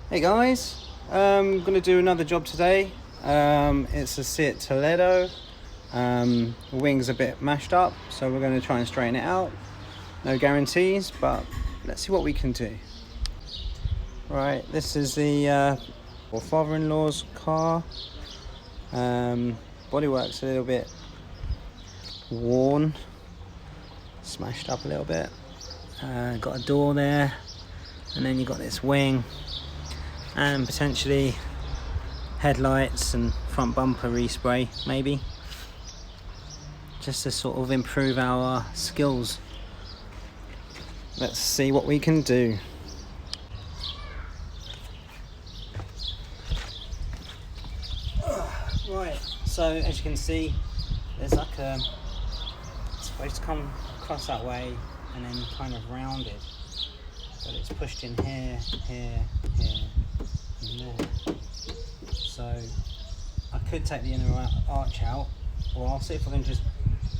Hey guys, I'm going to do another job today. It's a Seat Toledo. The wing's a bit mashed up, so we're going to try and straighten it out. No guarantees, but let's see what we can do. Right, this is the father-in-law's car. Bodywork's a little bit worn, smashed up a little bit. Got a door there, and then you've got this wing. And potentially headlights and front bumper respray, maybe, just to sort of improve our skills. Let's see what we can do. Right, so as you can see, there's like it's supposed to come across that way and then kind of rounded, but it's pushed in here, here, here, and there. So I could take the inner arch out, or I'll see if I can just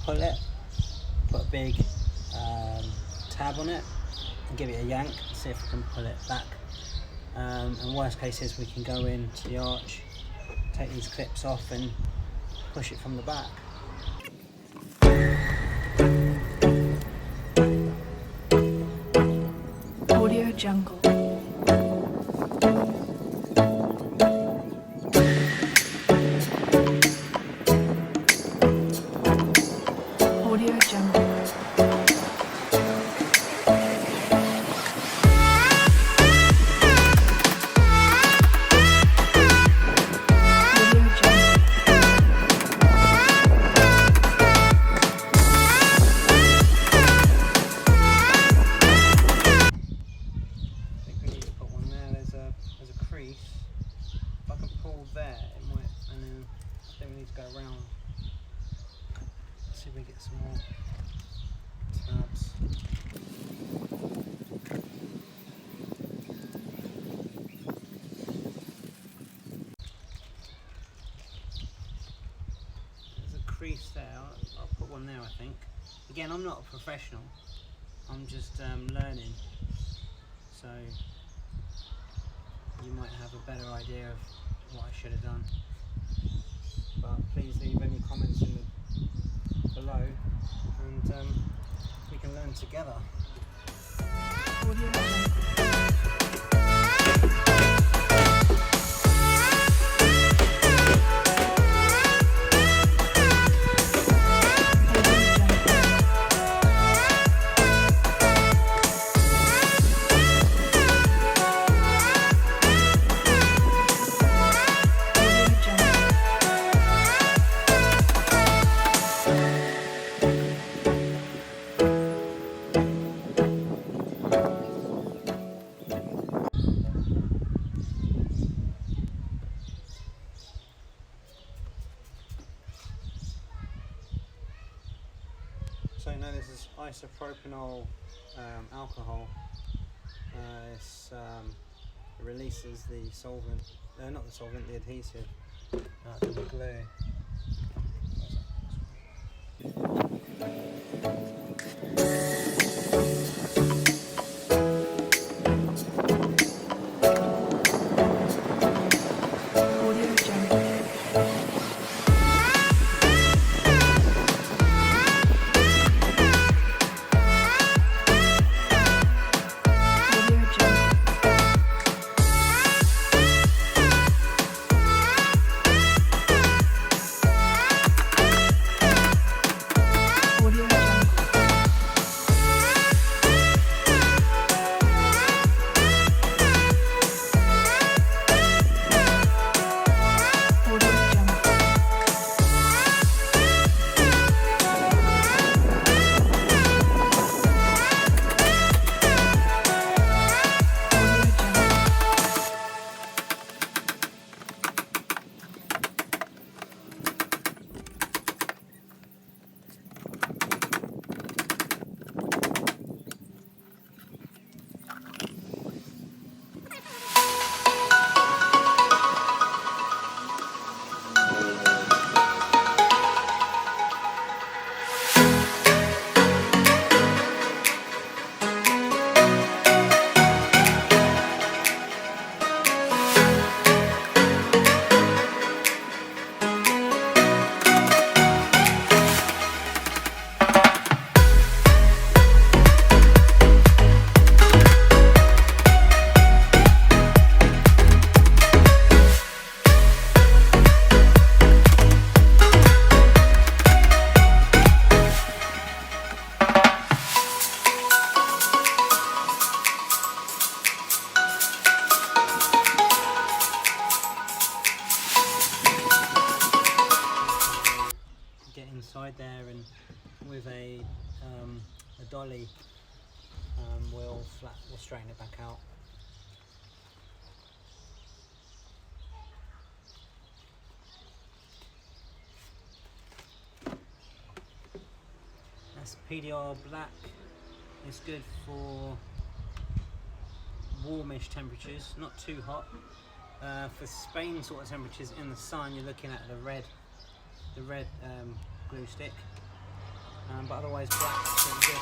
pull it, put a big tab on it and give it a yank, see if I can pull it back. And worst case is we can go into the arch, take these clips off and push it from the back. Audio Jungle. Audio Jungle. If I can pull there, it might, and then I think we need to go around. Let's see if we get some more tabs. There's a crease there. I'll put one there, I think. Again, I'm not a professional. I'm just learning. So you might have a better idea of what I should have done, but please leave any comments below and we can learn together. So now this is isopropanol alcohol. It releases the solvent, not the solvent, the adhesive, the glue. Audio Jungle. a dolly, we'll straighten it back out. That's PDR black. It's good for warmish temperatures, not too hot. For Spain sort of temperatures in the sun, you're looking at the red glue stick, but otherwise black is pretty good.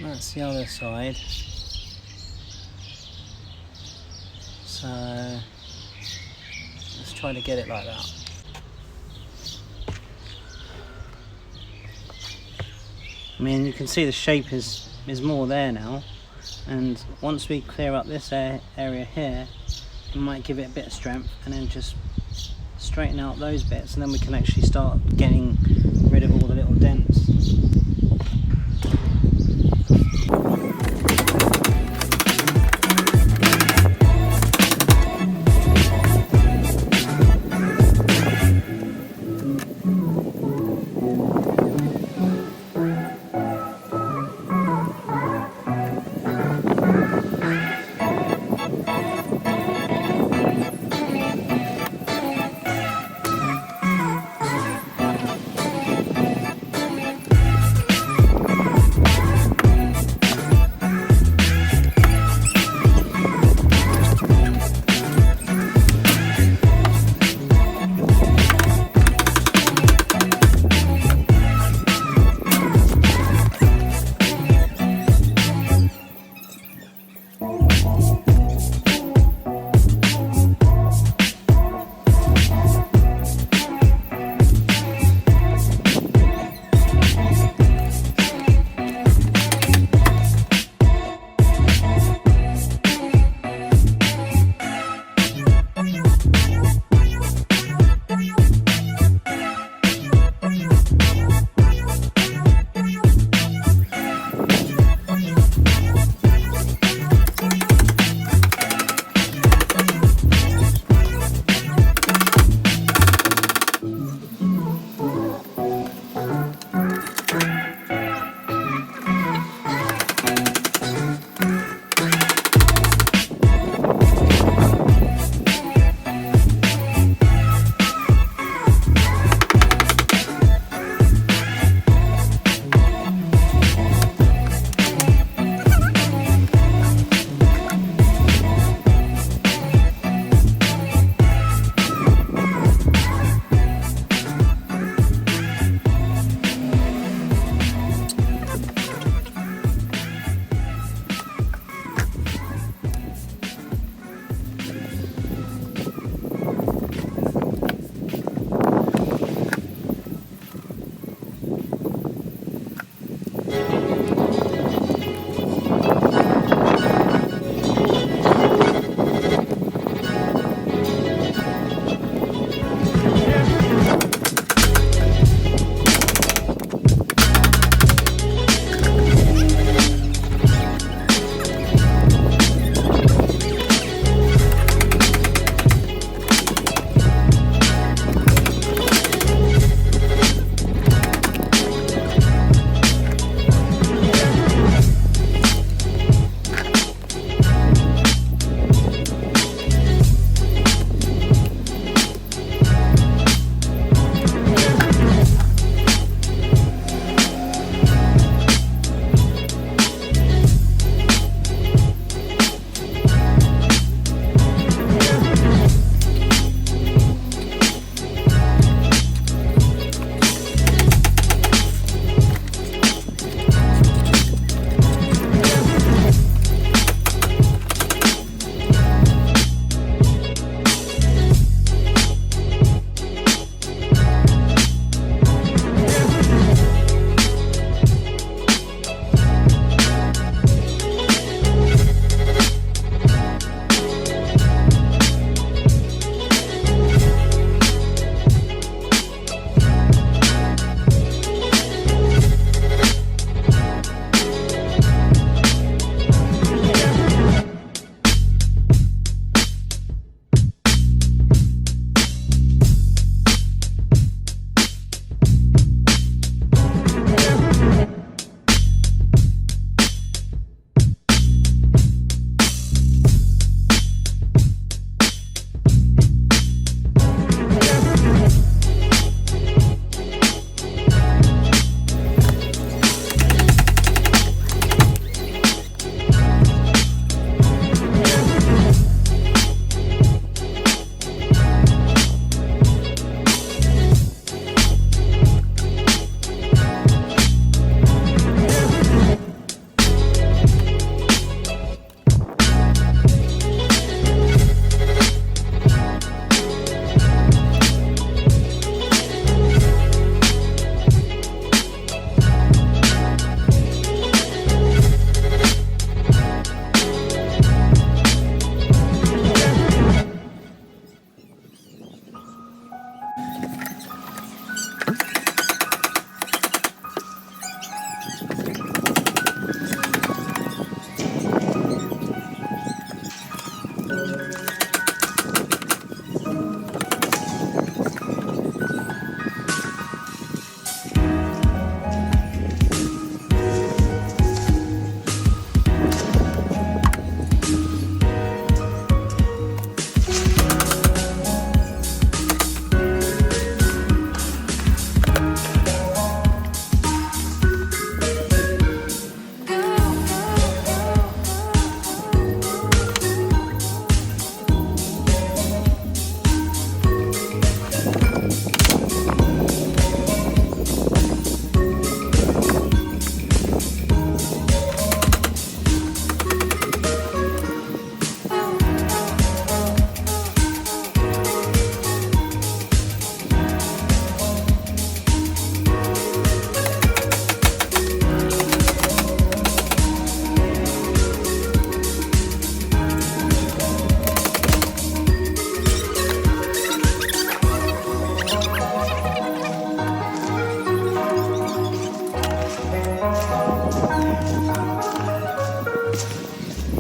That's the other side. So let's try to get it like that. I mean, you can see the shape is more there now, and once we clear up this area here, we might give it a bit of strength and then just straighten out those bits, and then we can actually start getting rid of all the little dents.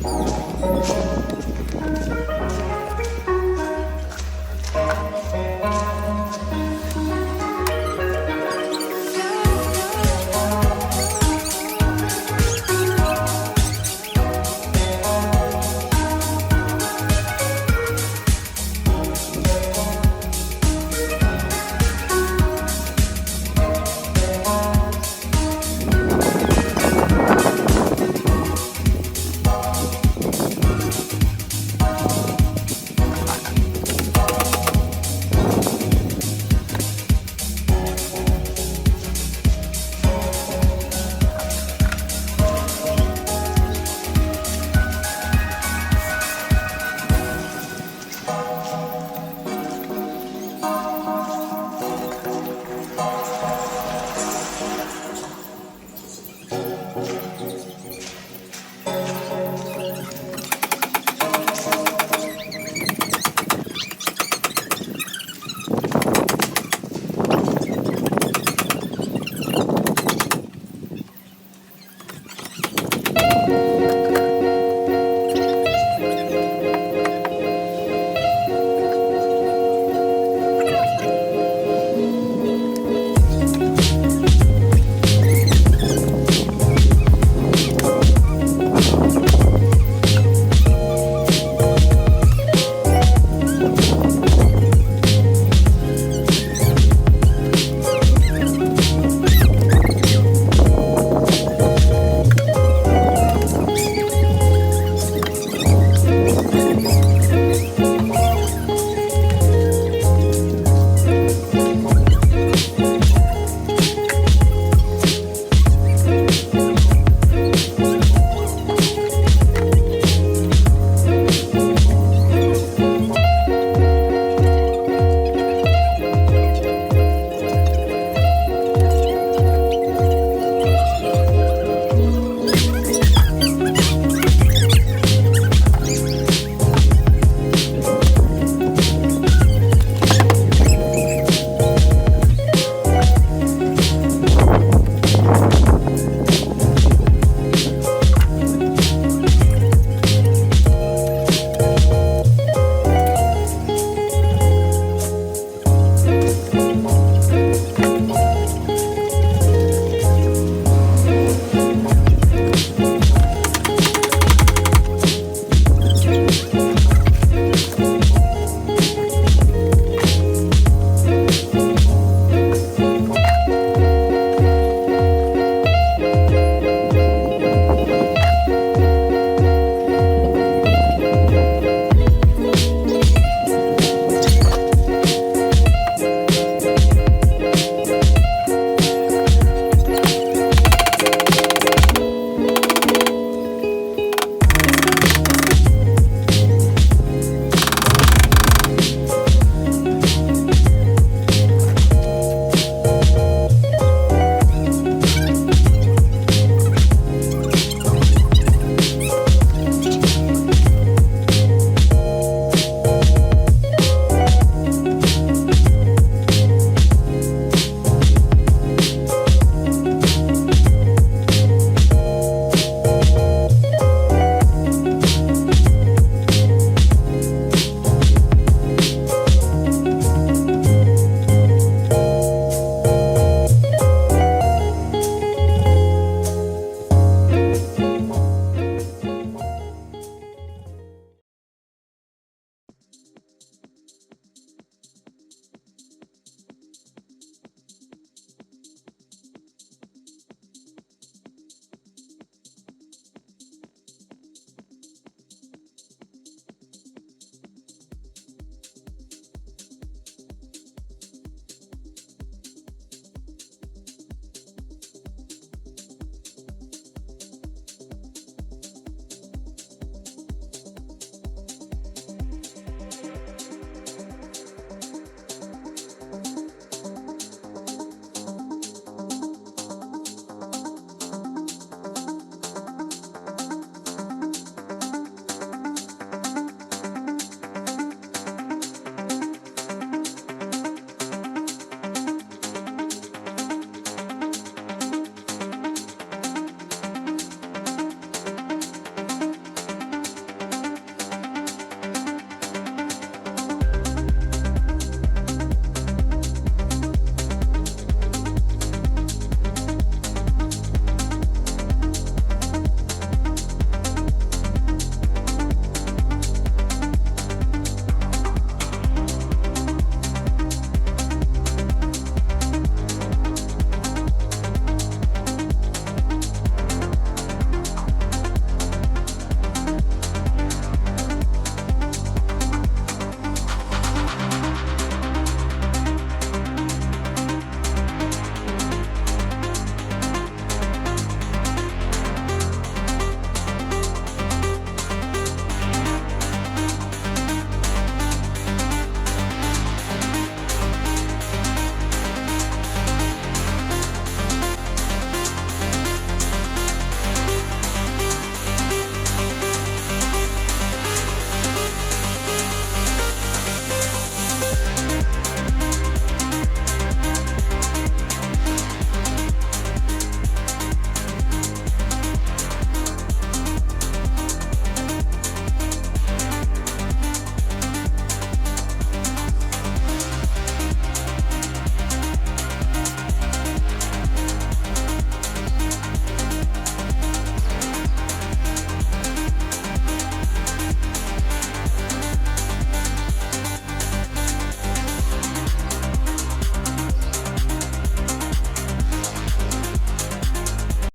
Jungle.